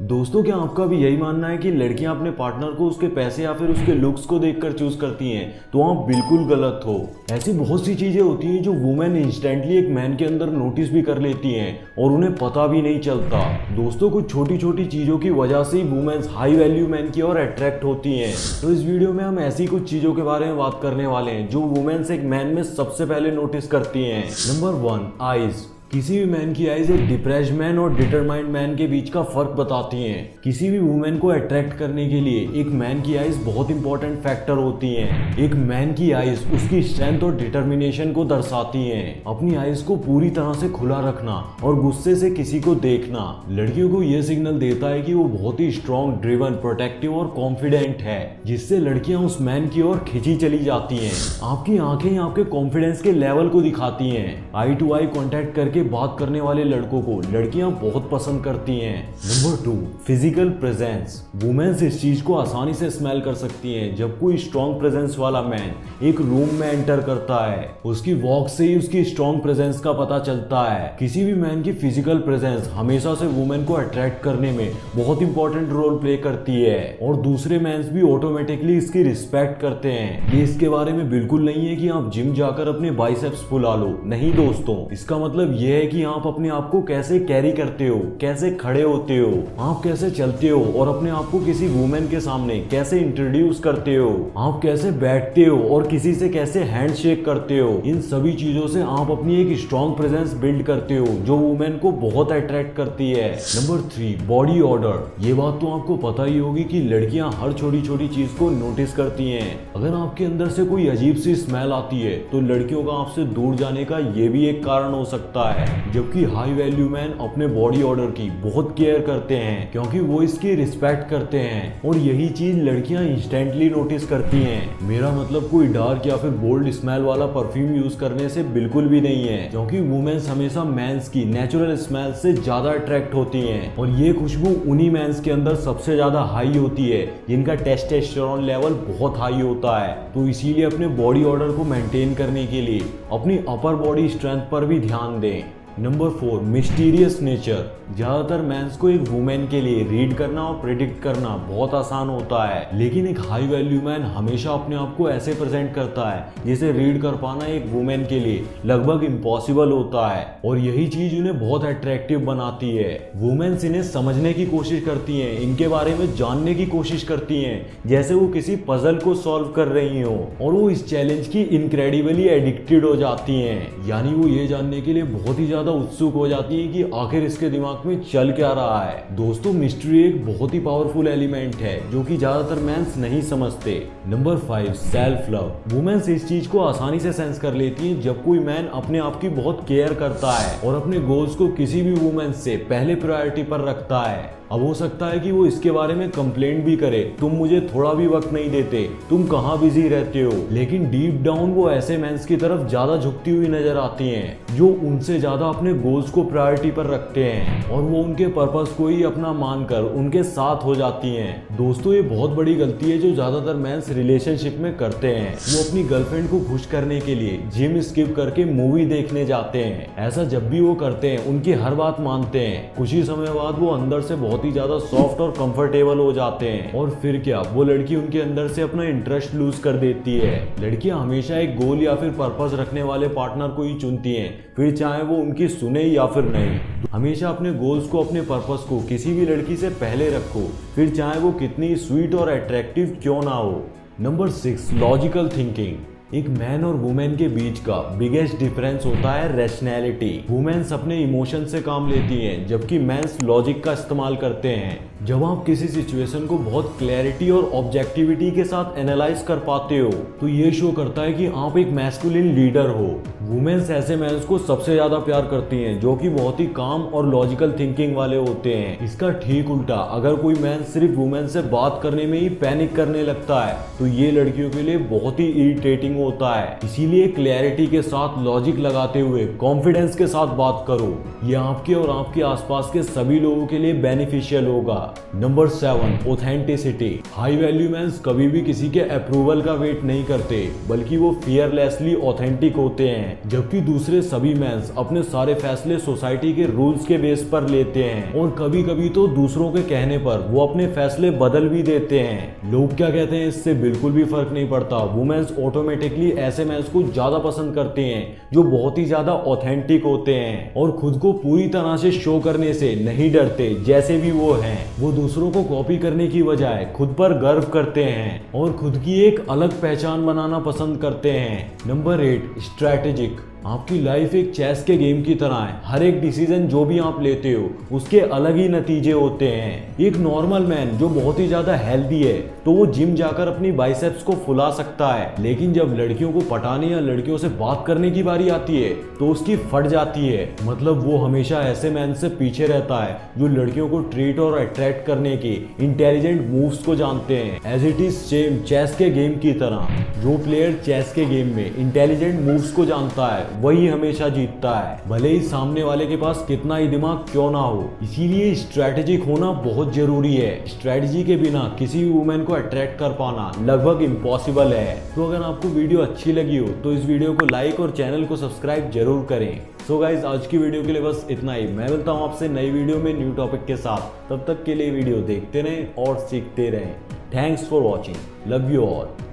दोस्तों, क्या आपका भी यही मानना है कि लड़कियां अपने पार्टनर को उसके पैसे या फिर उसके लुक्स को देखकर चूज करती हैं? तो आप बिल्कुल गलत हो। ऐसी बहुत सी चीजें होती हैं जो वुमेन इंस्टेंटली एक मैन के अंदर नोटिस भी कर लेती हैं और उन्हें पता भी नहीं चलता। दोस्तों, कुछ छोटी छोटी चीजों की वजह से ही वुमेन्स हाई वैल्यू मैन की ओर अट्रैक्ट होती हैं। तो इस वीडियो में हम ऐसी कुछ चीजों के बारे में बात करने वाले हैं जो वुमेन्स एक मैन में सबसे पहले नोटिस करती हैं। Number 1, eyes. किसी भी मैन की आईज एक डिप्रेस्ड मैन और डिटरमाइंड मैन के बीच का फर्क बताती हैं। किसी भी वुमेन को अट्रैक्ट करने के लिए एक मैन की आईज बहुत इंपॉर्टेंट फैक्टर होती हैं। एक मैन की आईज उसकी स्ट्रेंथ और डिटर्मिनेशन को दर्शाती हैं। अपनी आईज को पूरी तरह से खुला रखना और गुस्से से किसी को देखना लड़कियों को यह सिग्नल देता है कि वो बहुत ही स्ट्रॉन्ग, ड्रिवन, प्रोटेक्टिव और कॉन्फिडेंट है, जिससे लड़कियां उस मैन की ओर खिंची चली जाती हैं। आपकी आंखें आपके कॉन्फिडेंस के लेवल को दिखाती हैं। आई टू आई कॉन्टेक्ट करके बात करने वाले लड़कों को लड़कियां बहुत पसंद करती हैं। Number 2, physical presence. वुमेन्स इस चीज को आसानी से स्मेल कर सकती हैं। जब कोई स्ट्रॉन्ग प्रेजेंस वाला मैन एक रूम में एंटर करता है, उसकी वॉक से ही उसकी स्ट्रॉन्ग प्रेजेंस का पता चलता है। किसी भी मैन की फिजिकल प्रेजेंस हमेशा से वुमेन को अट्रैक्ट करने में बहुत इंपॉर्टेंट रोल प्ले करती है और दूसरे मैन्स भी ऑटोमेटिकली इसकी रिस्पेक्ट करते हैं। ये इसके बारे में बिल्कुल नहीं है कि आप जिम जाकर अपने बाइसेप्स फुला लो। नहीं दोस्तों, इसका मतलब यह है कि आप अपने आप को कैसे कैरी करते हो, कैसे खड़े होते हो, आप कैसे चलते हो और अपने आप को किसी वुमेन के सामने कैसे इंट्रोड्यूस करते हो, आप कैसे बैठते हो और किसी से कैसे हैंड शेक करते हो। इन सभी चीजों से आप अपनी एक स्ट्रॉन्ग प्रेजेंस बिल्ड करते हो जो वुमेन को बहुत अट्रैक्ट करती है। Number 3, body order. ये बात तो आपको पता ही होगी कि लड़कियां हर छोटी छोटी चीज को नोटिस करती हैं। अगर आपके अंदर से कोई अजीब सी स्मेल आती है तो लड़कियों का आपसे दूर जाने का ये भी एक कारण हो सकता है। जबकि हाई वैल्यू मैन अपने बॉडी ऑर्डर की बहुत केयर करते हैं क्योंकि वो इसकी रिस्पेक्ट करते हैं और यही चीज लड़कियां इंस्टेंटली नोटिस करती हैं। मेरा मतलब कोई डार्क या फिर बोल्ड स्मेल वाला परफ्यूम यूज करने से बिल्कुल भी नहीं है, क्योंकि वुमेन्स हमेशा मेंस की नेचुरल स्मेल से ज्यादा अट्रैक्ट होती हैं और ये खुशबू उन्हीं मेंस के अंदर सबसे ज्यादा हाई होती है जिनका टेस्टोस्टेरोन लेवल बहुत हाई होता है। तो इसीलिए अपने बॉडी ऑर्डर को मेंटेन करने के लिए अपनी अपर बॉडी स्ट्रेंथ पर भी ध्यान दें। Number 4, mysterious nature. ज्यादातर मैंस को एक वुमेन के लिए रीड करना और प्रेडिक्ट करना बहुत आसान होता है, लेकिन एक हाई वैल्यू मैन हमेशा अपने आप को ऐसे प्रेजेंट करता है जिसे रीड कर पाना एक वुमेन के लिए लगभग इम्पॉसिबल होता है और यही चीज उन्हें बहुत अट्रैक्टिव बनाती है। वुमेन्स इन्हें समझने की कोशिश करती हैं, इनके बारे में जानने की कोशिश करती हैं जैसे वो किसी पजल को सॉल्व कर रही हो और वो इस चैलेंज की इनक्रेडिबली एडिक्टेड हो जाती हैं। यानी वो ये जानने के लिए बहुत ही ज्यादा उत्सुक हो जाती है कि आखिर इसके दिमाग में चल क्या रहा है। दोस्तों, मिस्ट्री एक बहुत ही पावरफुल एलिमेंट है जो कि ज्यादातर मैंस नहीं समझते। Number 5, self love. वुमेन्स इस चीज को आसानी से सेंस कर लेती हैं जब कोई मैन अपने आप की बहुत केयर करता है और अपने गोल्स को किसी भी वुमेन से पहले प्रायोरिटी पर रखता है। अब हो सकता है कि वो इसके बारे में कंप्लेंट भी करे, तुम मुझे थोड़ा भी वक्त नहीं देते, तुम कहाँ बिजी रहते हो, लेकिन डीप डाउन वो ऐसे मेंस की तरफ ज्यादा झुकती हुई नजर आती हैं जो उनसे ज्यादा अपने गोल्स को प्रायोरिटी पर रखते हैं और वो उनके पर्पस को ही अपना मानकर उनके साथ हो जाती हैं। दोस्तों, ये बहुत बड़ी गलती है जो ज्यादातर मेंस रिलेशनशिप में करते हैं। वो अपनी गर्लफ्रेंड को खुश करने के लिए जिम स्किप करके मूवी देखने जाते हैं। ऐसा जब भी वो करते हैं उनकी हर बात मानते हैं। कुछ ही समय बाद वो अंदर से बहुत ही ज्यादा सॉफ्ट और कंफर्टेबल हो जाते हैं और फिर क्या, वो लड़की उनके अंदर से अपना इंटरेस्ट लूज कर देती है। लड़कियां हमेशा एक गोल या फिर पर्पस रखने वाले पार्टनर को ही चुनती हैं, फिर चाहे वो उनकी सुने या फिर नहीं। हमेशा अपने गोल्स को, अपने पर्पस को किसी भी लड़की से पहले रखो, फिर चाहे वो कितनी स्वीट और अट्रैक्टिव क्यों ना हो। Number 6, logical thinking. एक मैन और वुमेन के बीच का बिगेस्ट डिफरेंस होता है रैशनैलिटी। वुमेन्स अपने इमोशन से काम लेती हैं जबकि मेंस लॉजिक का इस्तेमाल करते हैं। जब आप किसी सिचुएशन को बहुत क्लैरिटी और ऑब्जेक्टिविटी के साथ एनालाइज कर पाते हो तो ये शो करता है कि आप एक मैस्कुलिन लीडर हो। वुमेन्स ऐसे मेंस को सबसे ज्यादा प्यार करती हैं जो कि बहुत ही काम और लॉजिकल थिंकिंग वाले होते हैं। इसका ठीक उल्टा, अगर कोई मैन सिर्फ वुमेन से बात करने में ही पैनिक करने लगता है तो ये लड़कियों के लिए बहुत ही इरिटेटिंग होता है। इसीलिए क्लैरिटी के साथ लॉजिक लगाते हुए कॉन्फिडेंस के साथ बात करो। ये आपके और आपके आसपास के सभी लोगों के लिए बेनिफिशियल होगा। Number 7, authenticity. High value men's कभी भी किसी के अप्रूवल का वेट नहीं करते, बल्कि वो फियरलेसली ऑथेंटिक होते हैं, जबकि दूसरे सभी मैंस अपने सारे फैसले सोसाइटी के रूल्स के बेस पर लेते हैं और कभी कभी तो दूसरों के कहने पर वो अपने फैसले बदल भी देते हैं। लोग क्या कहते हैं इससे बिल्कुल भी फर्क नहीं पड़ता। वुमेन्स ऑटोमेटिकली ऐसे मैंस को ज्यादा पसंद करते हैं जो बहुत ही ज्यादा ऑथेंटिक होते हैं और खुद को पूरी तरह से शो करने से नहीं डरते। जैसे भी वो हैं, वो दूसरों को कॉपी करने की बजाय खुद पर गर्व करते हैं और खुद की एक अलग पहचान बनाना पसंद करते हैं। Number 8, strategic. आपकी लाइफ एक चेस के गेम की तरह है। हर एक डिसीजन जो भी आप लेते हो उसके अलग ही नतीजे होते हैं। एक नॉर्मल मैन जो बहुत ही ज्यादा हेल्दी है तो वो जिम जाकर अपनी बाइसेप्स को फुला सकता है, लेकिन जब लड़कियों को पटाने या लड़कियों से बात करने की बारी आती है तो उसकी फट जाती है। मतलब वो हमेशा ऐसे मैन से पीछे रहता है जो लड़कियों को ट्रीट और अट्रैक्ट करने के इंटेलिजेंट मूव्स को जानते हैं। As it is same chess के गेम की तरह, जो प्लेयर चेस के गेम में इंटेलिजेंट मूव्स को जानता है वही हमेशा जीतता है, भले ही सामने वाले के पास कितना ही दिमाग क्यों ना हो। इसीलिए स्ट्रैटेजिक होना बहुत जरूरी है। स्ट्रैटेजी के बिना किसी भी वुमेन को अट्रैक्ट कर पाना लगभग इम्पॉसिबल है। तो अगर आपको वीडियो अच्छी लगी हो तो इस वीडियो को लाइक और चैनल को सब्सक्राइब जरूर करें। सो गाइज, आज की वीडियो के लिए बस इतना ही। मैं मिलता हूँ आपसे नई वीडियो में न्यू टॉपिक के साथ। तब तक के लिए वीडियो देखते रहें और सीखते रहें। Thanks for watching. Love you all.